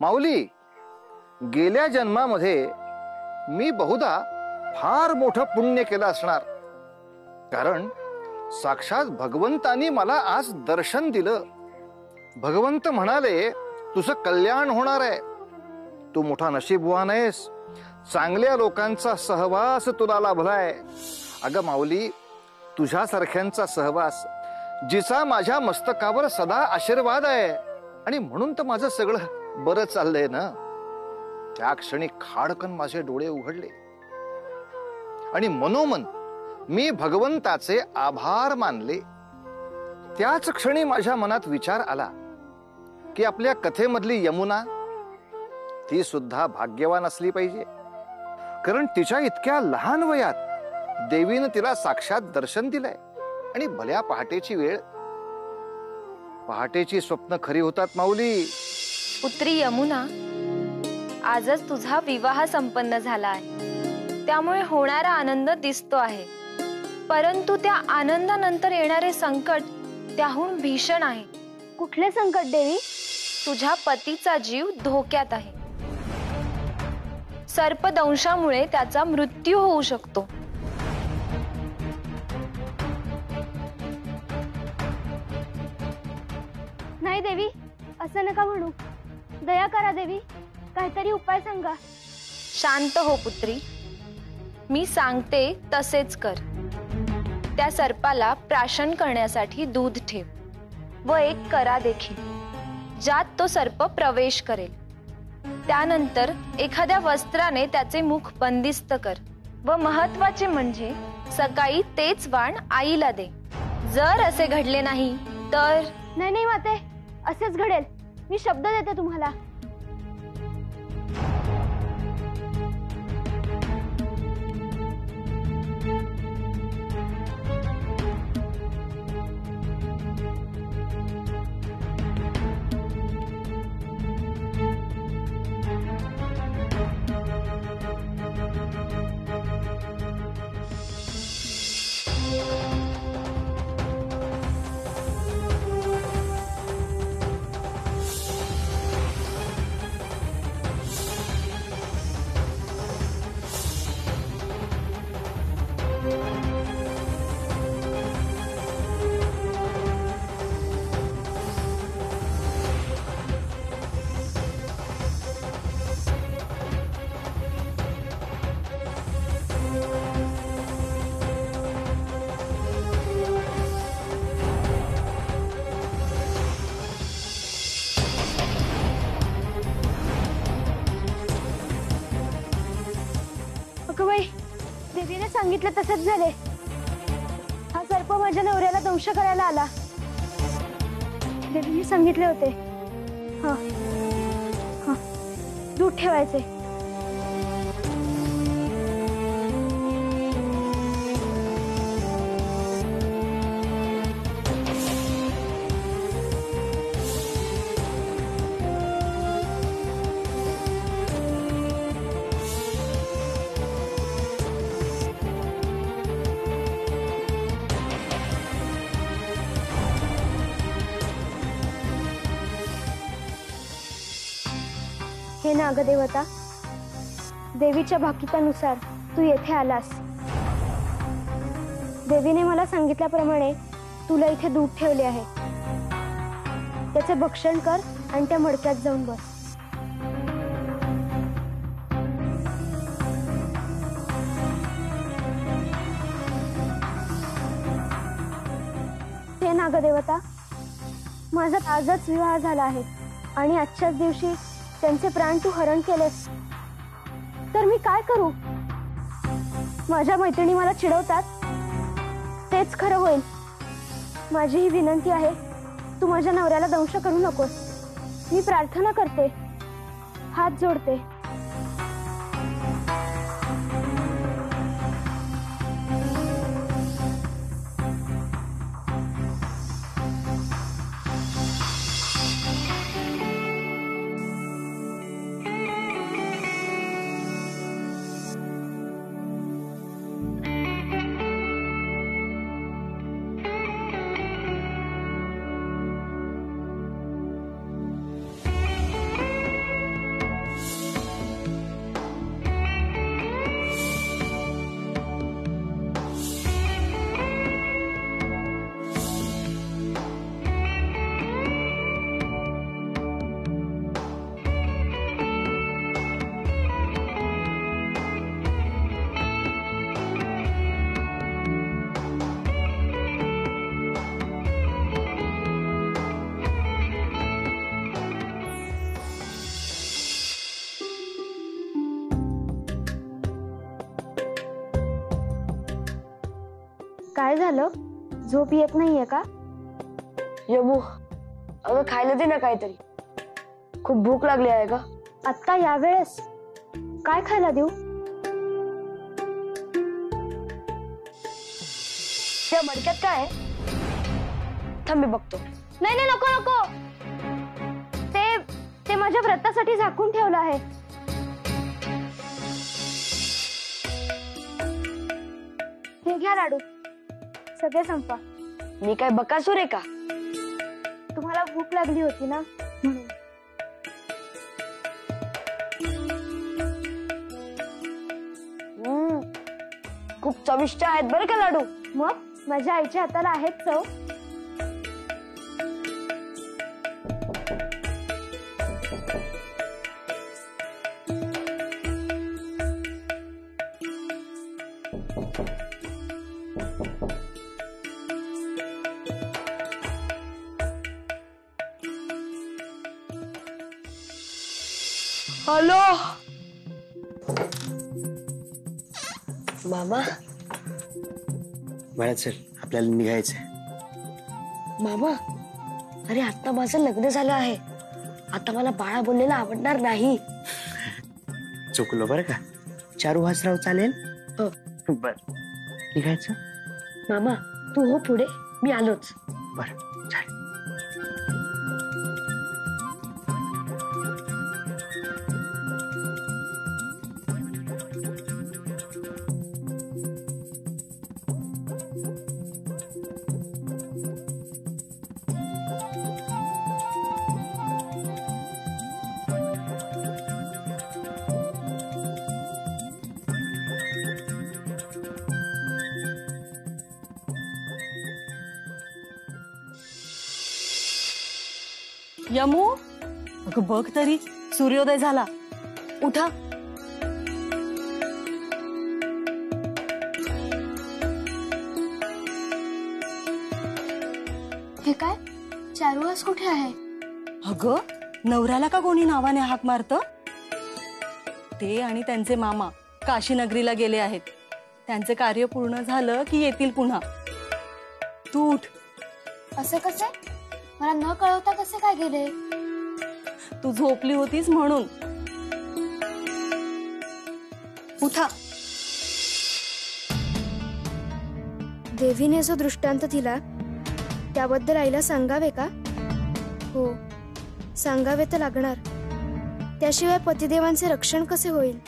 माऊली, गेल्या जन्मामध्ये मी बहुधा फार मोठं पुण्य केलं असणार, कारण साक्षात भगवंतानी मला आज दर्शन दिलं. भगवंत म्हणाले, तुझं कल्याण होणार आहे, तू मोठा नशीबवान आहेस, चांगल्या लोकांचा सहवास तुला लाभलाय. अगं माऊली, तुझ्यासारख्यांचा सहवास, जिचा माझ्या मस्तकावर सदा आशीर्वाद आहे, आणि म्हणून तर माझं सगळं बरं चाललंय ना. त्या क्षणी खाडकन माझे डोळे उघडले आणि मनोमन मी भगवंताचे आभार मानले. त्याच क्षणी माझ्या मनात विचार आला की आपल्या कथेमधली यमुना, ती सुद्धा भाग्यवान असली पाहिजे, कारण तिच्या इतक्या लहान वयात देवीनं तिला साक्षात दर्शन दिलंय. आणि भल्या पहाटेची वेळ, पहाटेची स्वप्न खरी होतात माऊली. पुत्री यमुना, आजच तुझा विवाह संपन्न झाला आहे, त्यामुळे होणारा आनंद दिसतो आहे. परंतु त्या आनंदानंतर येणारे संकट त्याहून भीषण आहे. कुठले संकट देवी? तुझ्या पतीचा जीव धोक्यात आहे. सर्पदंशामुळे त्याचा मृत्यू होऊ शकतो. नाही देवी, असं नका म्हणू. दया करा देवी, काहीतरी उपाय सांगा. शांत हो पुत्री, मी सांगते तसेच कर. त्या सर्पाला प्राशन करण्यासाठी दूध ठेव व एक करा देखील, ज्यात तो सर्प प्रवेश करेल. त्यानंतर एखाद्या वस्त्राने त्याचे मुख बंदिस्त कर व महत्वाचे म्हणजे सकाळी तेच वाण आईला दे. जर असे घडले नाही तर? नाही नाही माते, असेच घडेल. मी शब्द देते तुम्हाला. देवीने सांगितलं तसंच झाले. हा सर्प माझ्या नवऱ्याला दंश करायला आला. देवीने सांगितले होते. हा हा, दूध ठेवायचे. हे नागदेवता, देवीच्या भाकितानुसार तू येथे आलास. देवीने मला सांगितल्याप्रमाणे तुला इथे दूध ठेवले आहे. त्याचे भक्षण कर आणि त्या मडक्यात जाऊन बस. हे नागदेवता, माझा आजच विवाह झाला आहे आणि आजच्याच दिवशी त्यांचे प्राण तू हरण केलेस, तर मी काय करू? माझ्या मैत्रिणी मला चिडवतात. तेच खरं होईल. माझी ही विनंती आहे, तू माझ्या नवऱ्याला दंश करू नकोस. मी प्रार्थना करते, हात जोडते. काय झालं? झोप येत नाहीये का? यमू, अगं खायला दे ना काहीतरी. खूप भूक लागली आहे का? आत्ता यावेळेस काय खायला देऊ? त्या मडक्यात काय आहे? थांब मी बघतो. नाही नाही, नको नको. ते माझ्या व्रतासाठी झाकून ठेवलं आहे. हे घ्या लाडू, सगळे संपवा. मी काय बकासूर आहे का? तुम्हाला भूक लागली होती ना म्हणून. खूप चविष्ट आहेत बरं का लाडू. मग माझ्या आईच्या हाताला आहेत चव. हॅलो मामा. बरं चल, आपल्याला निघायचंय. मामा, अरे आता माझं लग्न झालं आहे. आता मला बाळा बोललेलं आवडणार नाही. चुकलो बरं का. चारू वासराव चालेल? हो. बर, निघायचं. मामा तू हो पुढे, मी आलोच. बरं चालेल. यमू, अगं बघ तरी, सूर्योदय झाला. उठा. हे काय? चारुहास कुठे आहे? अगं, नवऱ्याला का कोणी नावाने हाक मारतं? ते आणि त्यांचे मामा काशी नगरीला गेले आहेत. त्यांचे कार्य पूर्ण झालं की येतील पुन्हा. तू उठ. असे कसे? मला न कळवता कसे काय गेले? तू झोपली होतीस म्हणून. उठा. देवीने जो दृष्टांत दिला त्याबद्दल आईला सांगावे का? हो, सांगावे तर लागणार. त्याशिवाय पतिदेवांचे रक्षण कसे होईल?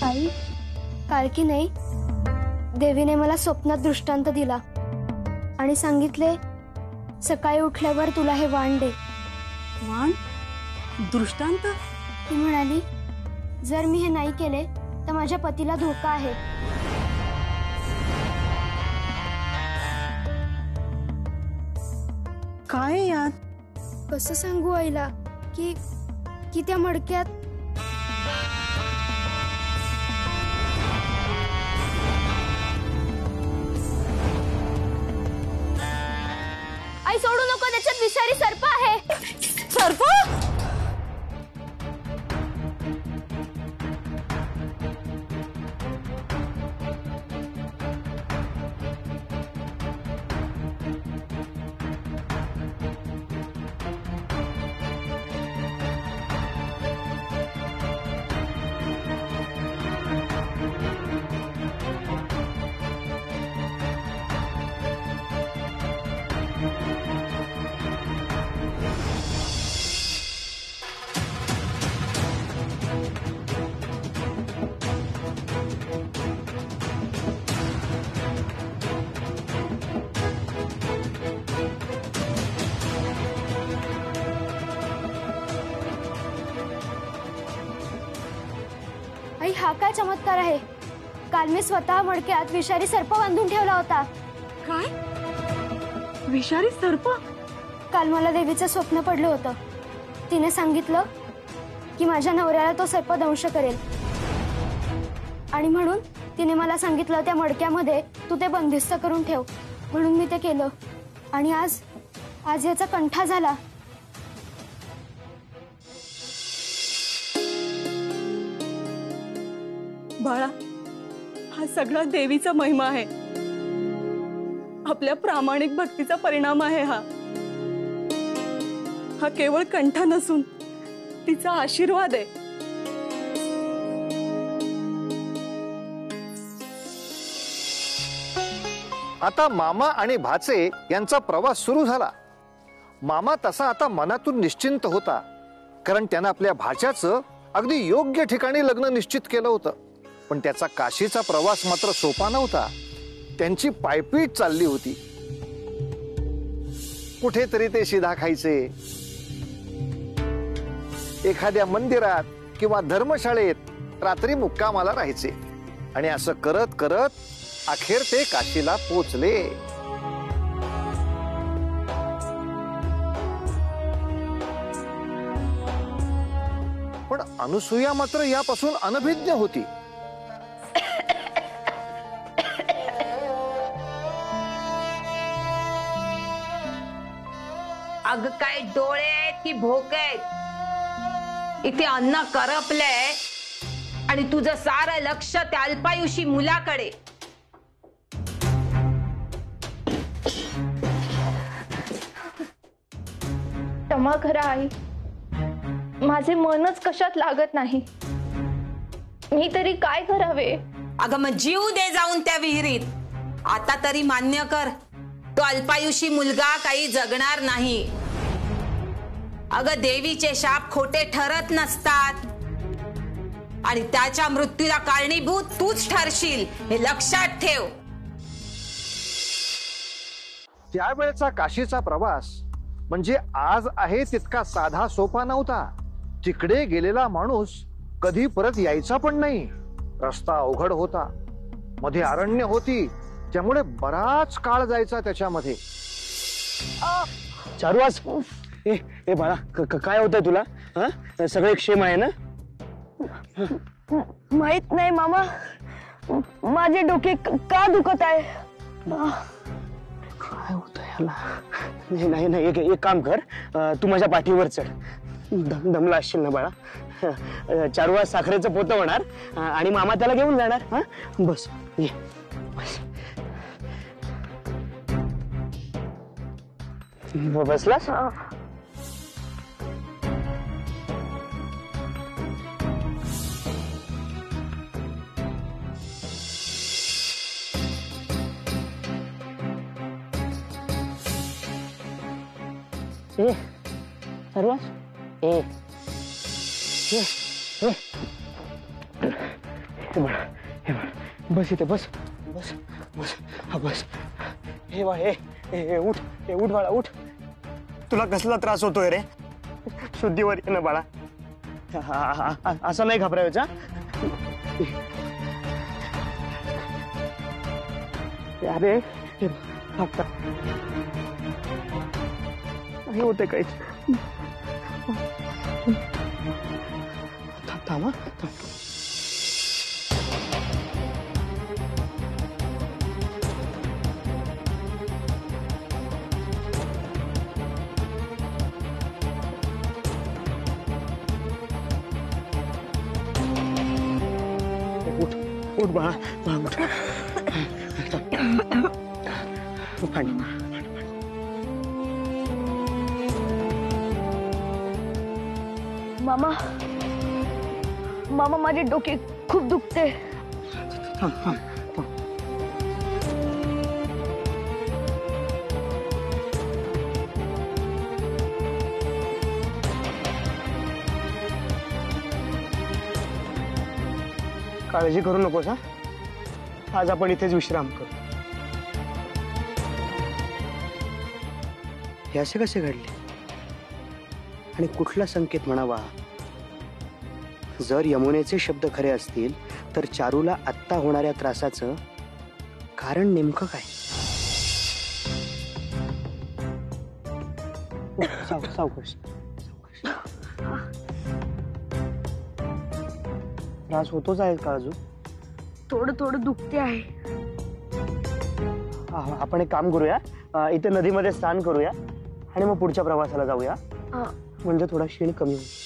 आई, काल की नाही देवीने मला स्वप्नात दृष्टांत दिला आणि सांगितले, सकाळी उठल्यावर तुला हे वाण दे. वाण? दृष्टांत? ती म्हणाली, जर मी हे नाही केले तर माझ्या पतीला धोका आहे. काय यात? कसं सांगू आईला की की त्या मडक्यात आई सोडू नको, त्याच्यात विषारी सर्प आहे. सर्प? आई, हा काय चमत्कार आहे? काल मी स्वतः मडक्यात विषारी सर्प बांधून ठेवला होता. काय? विषारी सर्प? काल मला देवीचं स्वप्न पडलं होतं. तिने सांगितलं की माझ्या नवऱ्याला तो सर्प दंश करेल आणि म्हणून तिने मला सांगितलं त्या मडक्यामध्ये तू ते बंदिस्त करून ठेव. म्हणून मी ते केलं. आणि आज आज ह्याचा कंठा झाला. बाळा, हा सगळा देवीचा महिमा आहे. आपल्या प्रामाणिक भक्तीचा परिणाम आहे हा. हा केवळ कंठा नसून तिचा आशीर्वाद आहे. आता मामा आणि भाचे यांचा प्रवास सुरू झाला. मामा तसा आता मनातून निश्चिंत होता, कारण त्यानं आपल्या भाच्याचं अगदी योग्य ठिकाणी लग्न निश्चित केलं होतं. पण त्याचा काशीचा प्रवास मात्र सोपा नव्हता. त्यांची पायपीट चालली होती. कुठेतरी ते शिधा खायचे, एखाद्या मंदिरात किंवा धर्मशाळेत रात्री मुक्कामाला राहायचे, आणि असं करत करत अखेर ते काशीला पोचले. पण अनुसूया मात्र यापासून अनभिज्ञ होती. अग काय डोळे आहेत की भोक आहेत? इथे अन्न करपलंय आणि तुझं सारं लक्ष त्या अल्पायुषी मुलाकडे. क्षमा करा आई, माझे मनच कशात लागत नाही. मी तरी काय करावे? अगं मग जीव दे जाऊन त्या विहिरीत. आता तरी मान्य कर, तो अल्पायुषी मुलगा काही जगणार नाही. अगं देवीचे शाप खोटे ठरत नसतात आणि त्याच्या मृत्यूला कारणीभूत तूच ठरशील, हे लक्षात ठेव. त्यावेळेचा काशीचा प्रवास म्हणजे आज आहे तितका साधा सोपा नव्हता. तिकडे गेलेला माणूस कधी परत यायचा पण नाही. रस्ता अवघड होता, मध्ये अरण्य होती, त्यामुळे बराच काळ जायचा त्याच्यामध्ये. चारुवास, ए बाळा, काय होतंय तुला? सगळे क्षेम आहे ना? माहित नाही मामा, माझे डोके का दुखत आहे. काय होत याला? नाही नाही, एक काम कर, तू माझ्या पाठीवर चढ. दमला असशील ना बाळा. चारुवास साखरेचं पोतं होणार आणि मामा त्याला घेऊन जाणार. हा, बस ये, बस. बसलास? ए चारुवास, ए हे बाळा, बस इथे, बस बस बस. हा बस. हे बा, हे उठ, हे उठ बाळा, उठ. तुला कसला त्रास होतोय रे? शुद्धीवर ये ना बाळा. असं नाही घाबरायचा. अरे नाही होते काहीच. थांबा. उठ बाळा, उठ. मामा, मामा, माझे डोके खूप दुखते. काळजी करू नकोस. आज आपण इथेच विश्राम करू. हे असे कसे घडले आणि कुठला संकेत म्हणावा? जर यमुनेचे शब्द खरे असतील तर चारूला आत्ता होणाऱ्या त्रासाचं कारण नेमकं काय? सावकाश. त्रास होतोच आहे का अजून? थोडं थोडं दुखते आहे. आपण एक काम करूया, इथे नदीमध्ये स्नान करूया आणि मग पुढच्या प्रवासाला जाऊया, म्हणजे थोडा शीण कमी होईल.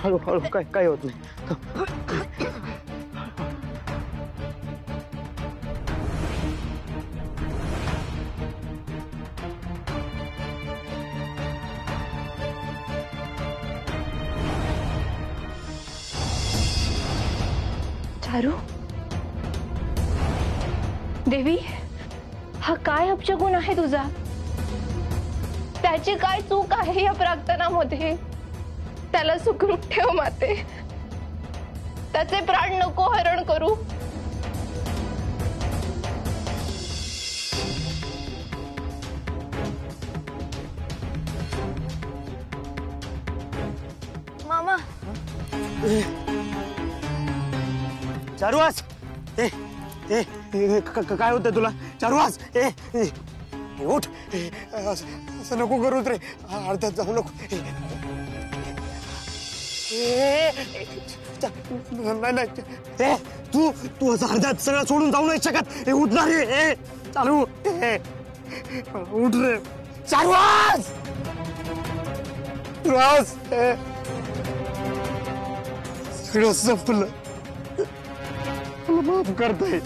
हळू हळू, काय होत नाही. चारू, देवी, हा काय अपशगुन आहे तुझा? त्याची काय चूक आहे या प्रार्थनामध्ये? त्याला सुखरूप ठेव माते, त्याचे प्राण नको हरण करू. मामा, चारुवास, काय होतं तुला? चारुवास, उठ. असं नको करू रे, अर्ध्यात जाऊ नको. नाही, तू असं अर्ध्यात सगळं सोडून जाऊ नाही शकत. उठणार रे, चालू. उठ रे चारुवास. सगळं संपलं, माफ करतोय.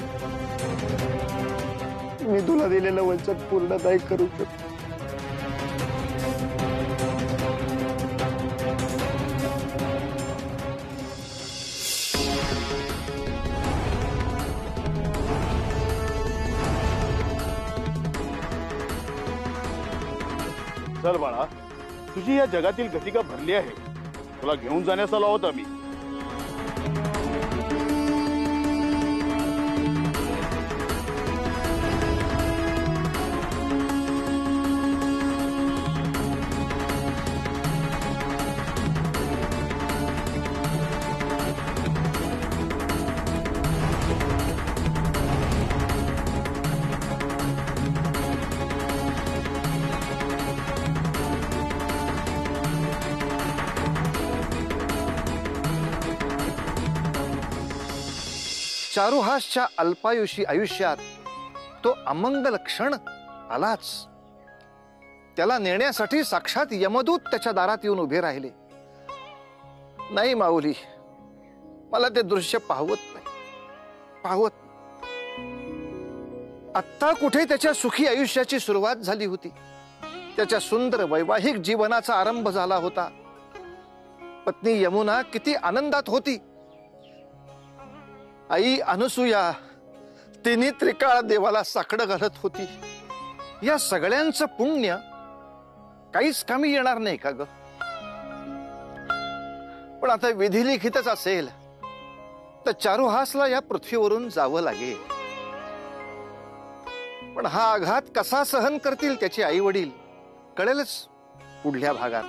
मी तुला दिलेलं वचन पूर्ण नाही करू शकतो. चल बाळा, तुझी या जगातील गतिका भरली आहे. तुला घेऊन जाण्यास आलो आहोत आम्ही. चारुहासच्या अल्पायुषी आयुष्यात तो अमंगल क्षण आलाच. त्याला नेण्यासाठी साक्षात यमदूत त्याच्या दारात येऊन उभे राहिले. नाही माऊली, मला ते दृश्य पाहवत नाही. आत्ता कुठे त्याच्या सुखी आयुष्याची सुरुवात झाली होती. त्याच्या सुंदर वैवाहिक जीवनाचा आरंभ झाला होता. पत्नी यमुना किती आनंदात होती. आई अनसुया तिन्ही त्रिकाळ देवाला साकडं घालत होती. या सगळ्यांचं पुण्य काहीच कामी येणार नाही का ग? पण आता विधिलिखितच असेल तर चारुहासला या पृथ्वीवरून जावं लागेल. पण हा आघात कसा सहन करतील त्याचे आई वडील कळेलच पुढल्या भागात.